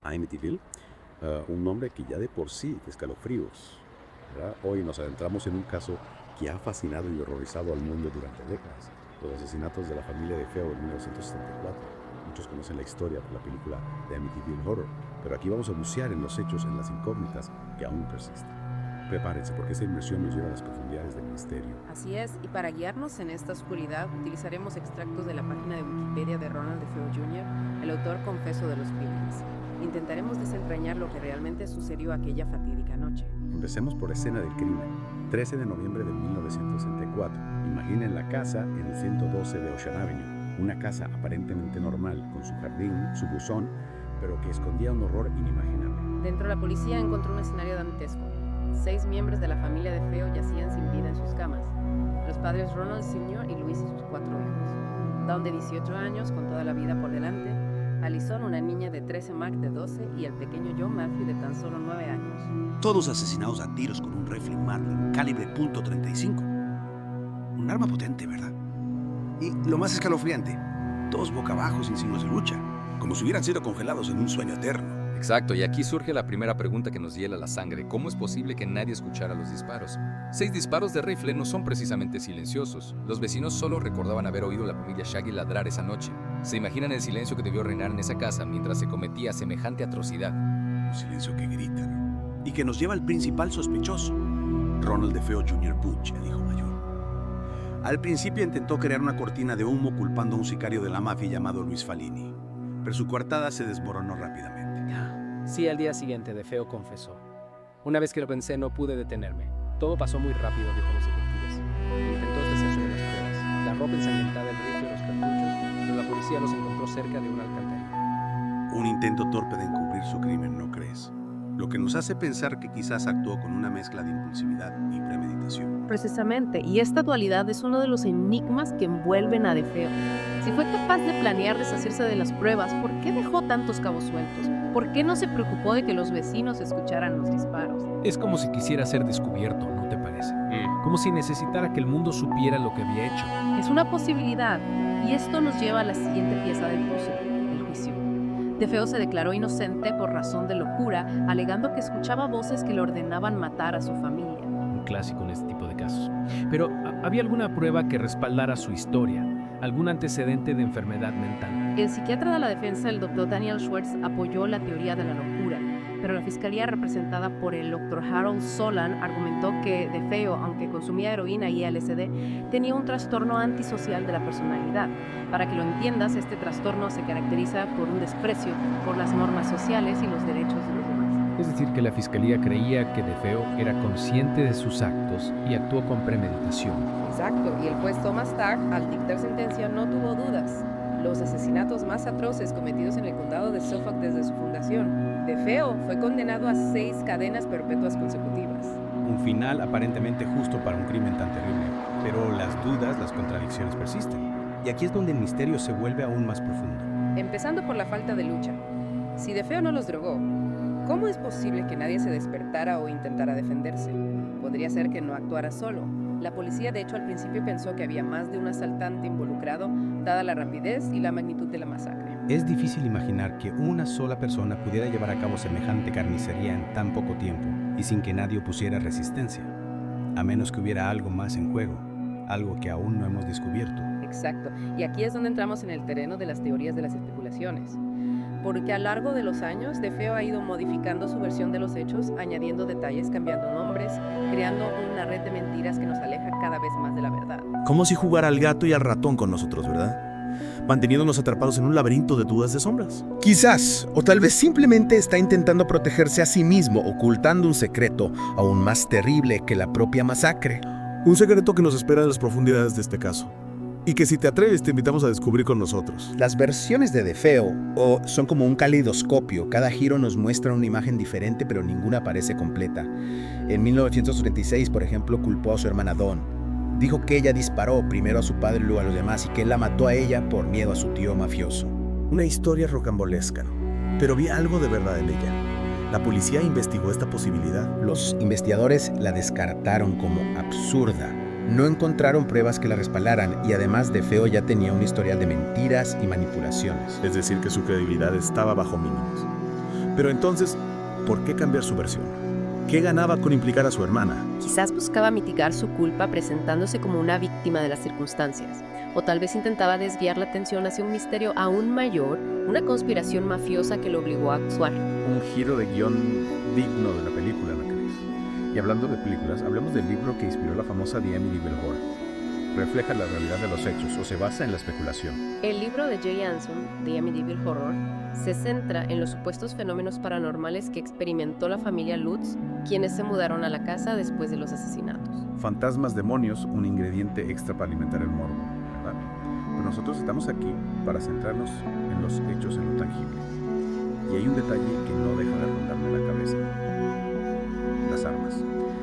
Amityville, un nombre que ya de por sí escalofríos, ¿verdad? Hoy nos adentramos en un caso que ha fascinado y horrorizado al mundo durante décadas, los asesinatos de la familia de Feo en 1974. Muchos conocen la historia por la película de Amityville Horror, pero aquí vamos a bucear en los hechos, en las incógnitas que aún persisten. Prepárense porque esta inmersión nos lleva a las profundidades del misterio. Así es, y para guiarnos en esta oscuridad utilizaremos extractos de la página de Wikipedia de Ronald DeFeo Jr., el autor confeso de los crímenes. Intentaremos desentrañar lo que realmente sucedió aquella fatídica noche. Empecemos por escena del crimen. 13 de noviembre de 1964. Imaginen la casa en el 112 de Ocean Avenue. Una casa aparentemente normal, con su jardín, su buzón, pero que escondía un horror inimaginable. Dentro la policía encontró un escenario dantesco. 6 miembros de la familia de Feo yacían sin vida en sus camas. Los padres Ronald Sr. y Luis y sus 4 hijos. Dawn de 18 años, con toda la vida por delante. Alison, una niña de 13, Mark de 12 y el pequeño John Matthew de tan solo 9 años. Todos asesinados a tiros con un rifle Marlin calibre .35. Un arma potente, ¿verdad? Y lo más escalofriante, todos boca abajo sin signos de lucha, como si hubieran sido congelados en un sueño eterno. Exacto, y aquí surge la primera pregunta que nos hiela la sangre. ¿Cómo es posible que nadie escuchara los disparos? 6 disparos de rifle no son precisamente silenciosos. Los vecinos solo recordaban haber oído a la familia Shaggy ladrar esa noche. ¿Se imaginan el silencio que debió reinar en esa casa mientras se cometía semejante atrocidad? Un silencio que grita, ¿no? Y que nos lleva al principal sospechoso, Ronald DeFeo Jr. Butch, el hijo mayor. Al principio intentó crear una cortina de humo culpando a un sicario de la mafia llamado Luis Falini, pero su coartada se desmoronó rápidamente. Sí, al día siguiente, DeFeo confesó. Una vez que lo pensé, no pude detenerme. Todo pasó muy rápido, dijo los detectives. Intentó deshacerse de las pruebas, la ropa ensangrentada, el rifle y los cartuchos, pero la policía los encontró cerca de una alcantarilla. Un intento torpe de encubrir su crimen, ¿no crees? Lo que nos hace pensar que quizás actuó con una mezcla de impulsividad y premeditación. Precisamente, y esta dualidad es uno de los enigmas que envuelven a DeFeo. Si fue capaz de planear deshacerse de las pruebas, ¿por qué dejó tantos cabos sueltos? ¿Por qué no se preocupó de que los vecinos escucharan los disparos? Es como si quisiera ser descubierto, ¿no te parece? Como si necesitara que el mundo supiera lo que había hecho. Es una posibilidad, y esto nos lleva a la siguiente pieza del puzzle, el juicio. DeFeo se declaró inocente por razón de locura, alegando que escuchaba voces que le ordenaban matar a su familia. Un clásico en este tipo de casos. Pero ¿había alguna prueba que respaldara su historia? ¿Algún antecedente de enfermedad mental? El psiquiatra de la defensa, el Dr. Daniel Schwartz, apoyó la teoría de la locura, pero la fiscalía representada por el Dr. Harold Solan argumentó que DeFeo, aunque consumía heroína y LSD, tenía un trastorno antisocial de la personalidad. Para que lo entiendas, este trastorno se caracteriza por un desprecio por las normas sociales y los derechos de los demás. Es decir, que la fiscalía creía que DeFeo era consciente de sus actos y actuó con premeditación. Exacto, y el juez Thomas Stark, al dictar sentencia, no tuvo dudas. Los asesinatos más atroces cometidos en el condado de Suffolk desde su fundación. DeFeo fue condenado a 6 cadenas perpetuas consecutivas. Un final aparentemente justo para un crimen tan terrible, pero las dudas, las contradicciones persisten. Y aquí es donde el misterio se vuelve aún más profundo. Empezando por la falta de lucha. Si DeFeo no los drogó, ¿cómo es posible que nadie se despertara o intentara defenderse? Podría ser que no actuara solo. La policía, de hecho, al principio pensó que había más de un asaltante involucrado, dada la rapidez y la magnitud de la masacre. Es difícil imaginar que una sola persona pudiera llevar a cabo semejante carnicería en tan poco tiempo y sin que nadie opusiera resistencia, a menos que hubiera algo más en juego, algo que aún no hemos descubierto. Exacto, y aquí es donde entramos en el terreno de las teorías de las especulaciones. Porque a lo largo de los años, DeFeo ha ido modificando su versión de los hechos, añadiendo detalles, cambiando nombres, creando una red de mentiras que nos aleja cada vez más de la verdad. Como si jugara al gato y al ratón con nosotros, ¿verdad? Manteniéndonos atrapados en un laberinto de dudas de sombras. Quizás, o tal vez simplemente está intentando protegerse a sí mismo, ocultando un secreto aún más terrible que la propia masacre. Un secreto que nos espera en las profundidades de este caso. Y que si te atreves te invitamos a descubrir con nosotros. Las versiones de DeFeo son como un caleidoscopio. Cada giro nos muestra una imagen diferente, pero ninguna parece completa. En 1936, por ejemplo, culpó a su hermana Dawn. Dijo que ella disparó primero a su padre y luego a los demás y que él la mató a ella por miedo a su tío mafioso. Una historia rocambolesca, pero vi algo de verdad en ella. La policía investigó esta posibilidad. Los investigadores la descartaron como absurda. No encontraron pruebas que la respaldaran y además DeFeo ya tenía un historial de mentiras y manipulaciones. Es decir, que su credibilidad estaba bajo mínimos. Pero entonces, ¿por qué cambiar su versión? ¿Qué ganaba con implicar a su hermana? Quizás buscaba mitigar su culpa presentándose como una víctima de las circunstancias. O tal vez intentaba desviar la atención hacia un misterio aún mayor, una conspiración mafiosa que lo obligó a actuar. Un giro de guión digno de la película, ¿no crees? Y hablando de películas, hablemos del libro que inspiró la famosa The Amityville Horror. ¿Refleja la realidad de los hechos o se basa en la especulación? El libro de Jay Anson, The Amityville Horror, se centra en los supuestos fenómenos paranormales que experimentó la familia Lutz, quienes se mudaron a la casa después de los asesinatos. Fantasmas, demonios, un ingrediente extra para alimentar el morbo, ¿verdad? Pero nosotros estamos aquí para centrarnos en los hechos, en lo tangible. Y hay un detalle que no deja de rondarme la cabeza. Las armas.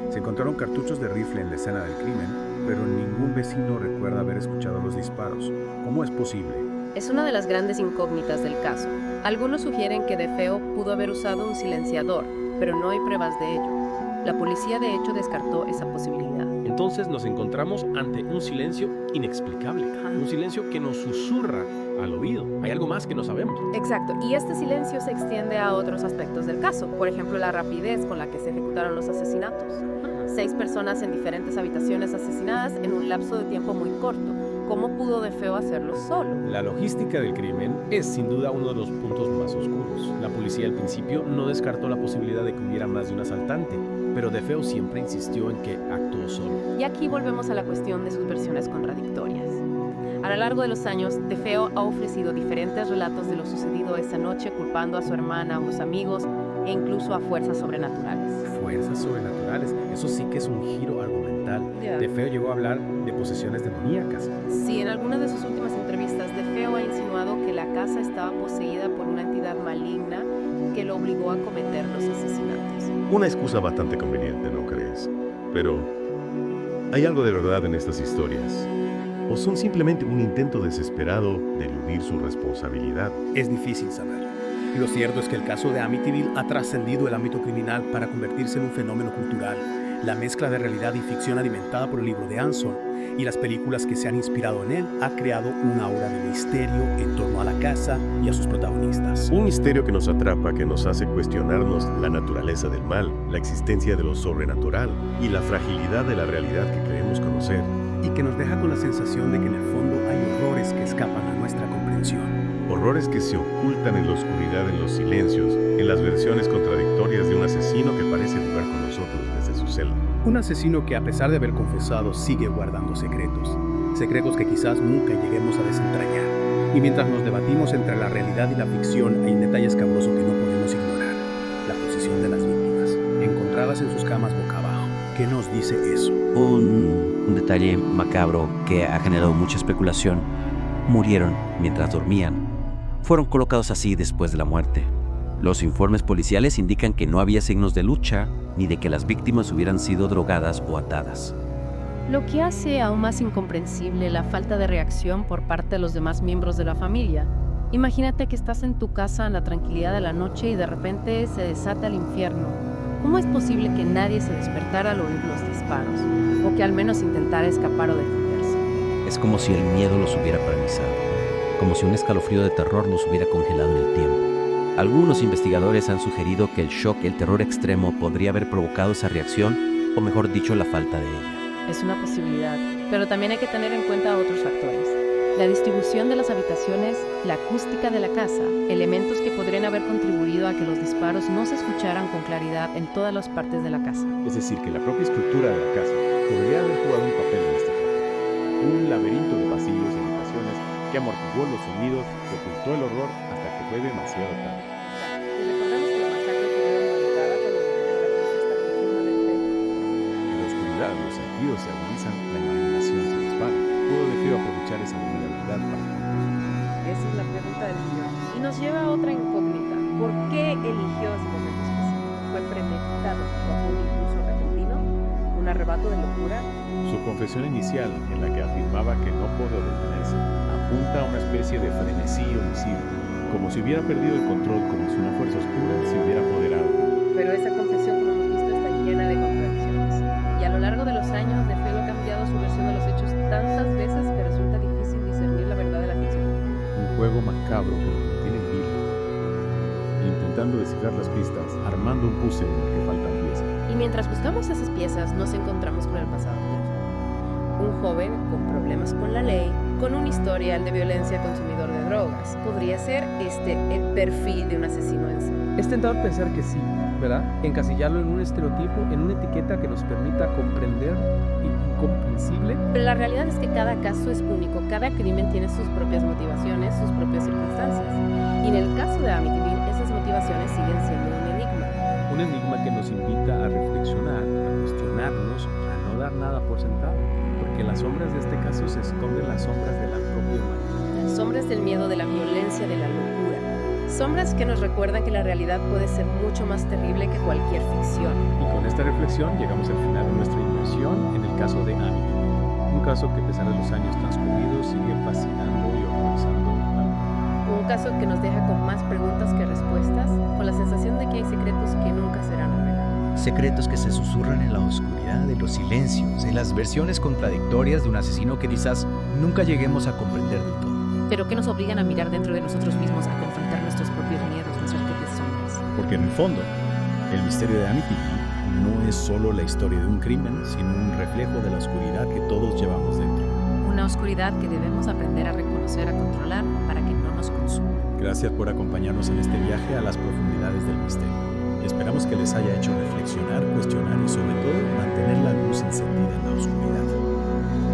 Se encontraron cartuchos de rifle en la escena del crimen, pero ningún vecino recuerda haber escuchado los disparos. ¿Cómo es posible? Es una de las grandes incógnitas del caso. Algunos sugieren que DeFeo pudo haber usado un silenciador, pero no hay pruebas de ello. La policía de hecho descartó esa posibilidad. Entonces nos encontramos ante un silencio inexplicable, un silencio que nos susurra al oído. Hay algo más que no sabemos. Exacto, y este silencio se extiende a otros aspectos del caso, por ejemplo la rapidez con la que se ejecutaron los asesinatos. 6 personas en diferentes habitaciones asesinadas en un lapso de tiempo muy corto. ¿Cómo pudo DeFeo hacerlo solo? La logística del crimen es sin duda uno de los puntos más oscuros. La policía al principio no descartó la posibilidad de que hubiera más de un asaltante, pero DeFeo siempre insistió en que actuó solo. Y aquí volvemos a la cuestión de sus versiones contradictorias. A lo largo de los años, DeFeo ha ofrecido diferentes relatos de lo sucedido esa noche, culpando a su hermana, a los amigos e incluso a fuerzas sobrenaturales. Fuerzas sobrenaturales, eso sí que es un giro argumental. DeFeo llegó a hablar de posesiones demoníacas. Sí, en alguna de sus últimas entrevistas, DeFeo ha insinuado que la casa estaba poseída por una entidad maligna que lo obligó a cometer los asesinatos. Una excusa bastante conveniente, ¿no crees? Pero, ¿hay algo de verdad en estas historias? ¿O son simplemente un intento desesperado de eludir su responsabilidad? Es difícil saber. Y lo cierto es que el caso de Amityville ha trascendido el ámbito criminal para convertirse en un fenómeno cultural. La mezcla de realidad y ficción alimentada por el libro de Anson y las películas que se han inspirado en él ha creado una aura de misterio en torno a la casa y a sus protagonistas. Un misterio que nos atrapa, que nos hace cuestionarnos la naturaleza del mal, la existencia de lo sobrenatural y la fragilidad de la realidad que creemos conocer. Y que nos deja con la sensación de que en el fondo hay horrores que escapan a nuestra comprensión. Horrores que se ocultan en la oscuridad, en los silencios, en las versiones contradictorias de un asesino que parece jugar con nosotros desde su celda. Un asesino que a pesar de haber confesado sigue guardando secretos. Secretos que quizás nunca lleguemos a desentrañar. Y mientras nos debatimos entre la realidad y la ficción, hay un detalle escabroso que no podemos ignorar. La posición de las víctimas, encontradas en sus camas boca abajo. ¿Qué nos dice eso? Un detalle macabro que ha generado mucha especulación. Murieron mientras dormían. Fueron colocados así después de la muerte. Los informes policiales indican que no había signos de lucha ni de que las víctimas hubieran sido drogadas o atadas. Lo que hace aún más incomprensible la falta de reacción por parte de los demás miembros de la familia. Imagínate que estás en tu casa en la tranquilidad de la noche y de repente se desata el infierno. ¿Cómo es posible que nadie se despertara al oír los disparos? O que al menos intentara escapar o defenderse. Es como si el miedo los hubiera paralizado. Como si un escalofrío de terror los hubiera congelado en el tiempo. Algunos investigadores han sugerido que el shock, el terror extremo, podría haber provocado esa reacción, o mejor dicho, la falta de ella. Es una posibilidad, pero también hay que tener en cuenta otros factores. La distribución de las habitaciones, la acústica de la casa, elementos que podrían haber contribuido a que los disparos no se escucharan con claridad en todas las partes de la casa. Es decir, que la propia estructura de la casa podría haber jugado un papel en este caso. Un laberinto de pasillos y habitaciones que amortiguó los sonidos, que ocultó el horror hasta que fue demasiado tarde. En la oscuridad, los sentidos se agudizan, la imaginación se dispara. ¿Pudo DeFeo aprovechar esa vulnerabilidad para...? Esa es la pregunta del millón. Y nos lleva a otra incógnita. ¿Por qué eligió ese momento específico? ¿Fue premeditado o un impulso repentino? ¿Un arrebato de locura? Su confesión inicial, en la que afirmaba que no pudo detenerse, apunta a una especie de frenesí homicida, como si hubiera perdido el control, como si una fuerza oscura se hubiera apoderado. Pero esa confesión, como hemos visto, está llena de contradicciones. Y a lo largo de los años, DeFeo ha cambiado su versión de los hechos tantas veces que resulta difícil discernir la verdad de la ficción. Un juego macabro que lo mantiene en vilo, intentando descifrar las pistas, armando un puzzle en el que faltan piezas. Y mientras buscamos esas piezas, nos encontramos con el pasado de Phil. Un joven con problemas con la ley, con un historial de violencia, consumidor de drogas. ¿Podría ser el perfil de un asesino en serie? Es tentador pensar que sí, ¿verdad? Encasillarlo en un estereotipo, en una etiqueta que nos permita comprender incomprensible. Pero la realidad es que cada caso es único, cada crimen tiene sus propias motivaciones, sus propias circunstancias. Y en el caso de Amityville, esas motivaciones siguen siendo un enigma. Un enigma que nos invita a reflexionar, a cuestionarnos, a no dar nada por sentado, porque en las sombras de este caso se esconden las sombras de la propia humanidad. Las sombras del miedo, de la violencia, de la locura. Sombras que nos recuerdan que la realidad puede ser mucho más terrible que cualquier ficción. Y con esta reflexión llegamos al final de nuestra inmersión en el caso de Amityville. Un caso que a pesar de los años transcurridos sigue fascinando y horrorizando al mundo. Un caso que nos deja con más preguntas que respuestas, con la sensación de que hay secretos que nunca serán revelados. Secretos que se susurran en la oscuridad de los silencios, en las versiones contradictorias de un asesino que quizás nunca lleguemos a comprender del todo. Pero que nos obligan a mirar dentro de nosotros mismos, a confrontar nuestros propios miedos, nuestras propias sombras. Porque en el fondo, el misterio de Amityville no es solo la historia de un crimen, sino un reflejo de la oscuridad que todos llevamos dentro. Una oscuridad que debemos aprender a reconocer, a controlar, para que no nos consuma. Gracias por acompañarnos en este viaje a las profundidades del misterio. Esperamos que les haya hecho reflexionar, cuestionar y sobre todo mantener la luz encendida en la oscuridad.